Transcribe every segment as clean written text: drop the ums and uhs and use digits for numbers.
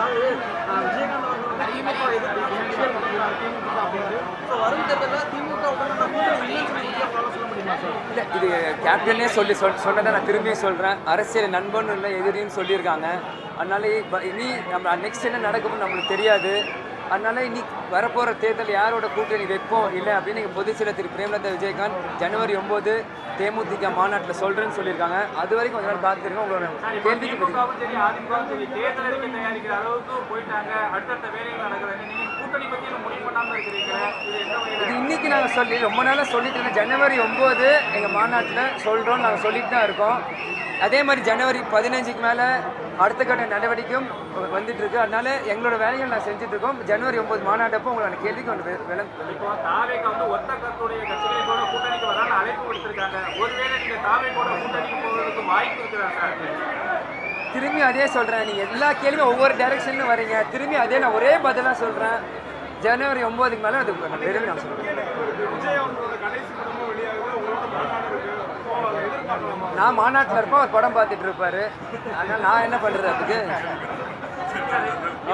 அதாவது விஜயகாந்த் அவர்கள் திமுக எதிர்ப்பு விஷயம் பண்ணிருக்காரு திமுக அப்படின்னு. ஸோ வரும் தேர்தலில் திமுக உடனே கூட்டணி இல்லைன்னு சொல்லி சொல்ல முடியுமா சார்? இல்லை, இது கேப்டனே சொன்னதை நான் திரும்பியும் சொல்கிறேன். அரசியல் நண்பன் இல்லை எதிரின்னு சொல்லியிருக்காங்க. அதனால இனி நம்ம நெக்ஸ்ட் என்ன நடக்கும்னு நம்மளுக்கு தெரியாது. அதனால இனி வரப்போகிற தேர்தல் யாரோட கூட்டணி வைப்போம் இல்லை அப்படின்னு எங்கள் பொதுச் செயலர் திரு பிரேமலதா விஜயகாந்த் ஜனவரி 9 தேமுதிக மாநாட்டில் சொல்கிறேன்னு சொல்லியிருக்காங்க. அது வரைக்கும் கொஞ்ச நாள் பார்த்துருக்கோம். உங்களோட கேள்விக்கு இது இன்னைக்கு நாங்கள் சொல்லி ரொம்ப நாளாக சொல்லிட்டு இருந்தோம். ஜனவரி 9 எங்கள் மாநாட்டில் சொல்கிறோம், நாங்கள் சொல்லிட்டு தான் இருக்கோம். அதே மாதிரி ஜனவரி 15க்கு மேலே அடுத்த கட்ட நடவடிக்கையும் வந்துட்டு இருக்கு. அதனால எங்களோட வேலைகள் நான் செஞ்சுட்டு இருக்கோம். ஜனவரி 9 மாநாட்டப்போ உங்களோட கேள்விக்கு ஒன்று திரும்பி அதே சொல்கிறேன். நீங்கள் எல்லா கேள்வியும் ஒவ்வொரு டைரக்ஷன்லையும் வரீங்க. திரும்பி அதே நான் ஒரே பதிலாக சொல்கிறேன். ஜனவரி 9க்கு மேலே அது பெரும் நான் சொல்கிறேன். நான் மாநாட்டில் இருப்போம், அவர் படம் பார்த்துட்டு இருப்பாரு. அதனால் நான் என்ன பண்ணுறது அதுக்கு?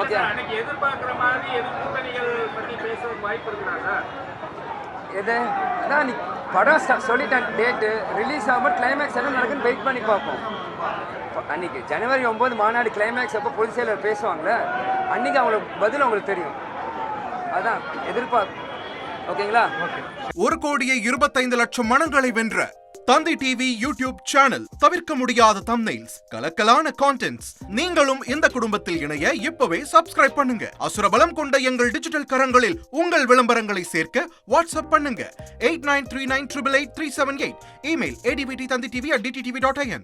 ஓகே, எது அதான் நீ படம் சொல்லிட்டேன். டேட்டு ரிலீஸ் ஆகும்போது கிளைமேக்ஸ் என்ன நடக்குன்னு வெயிட் பண்ணி பார்ப்போம். அன்றைக்கி ஜனவரி 9 மாநாடு கிளைமேக்ஸ் அப்போ பொதுச் செயலர் பேசுவாங்களே, அன்றைக்கி அவங்களுக்கு பதில் அவங்களுக்கு தெரியும். அதான் எதிர்பார்க்கும். ஓகேங்களா? 1,25,00,000 மனங்களை வென்ற தந்தி டிவி யூடியூப் சேனல். தவிர்க்க முடியாத தம்ப்நெயில்ஸ், கலக்கலான கான்டென்ட்ஸ். நீங்களும் இந்த குடும்பத்தில் இணைய இப்பவே சப்ஸ்கிரைப் பண்ணுங்க. அசுரபலம் கொண்ட எங்கள் டிஜிட்டல் கரங்களில் உங்கள் விளம்பரங்களை சேர்க்க வாட்ஸ்அப் பண்ணுங்க. 8939888378. Email advtthanditv@dttv.in.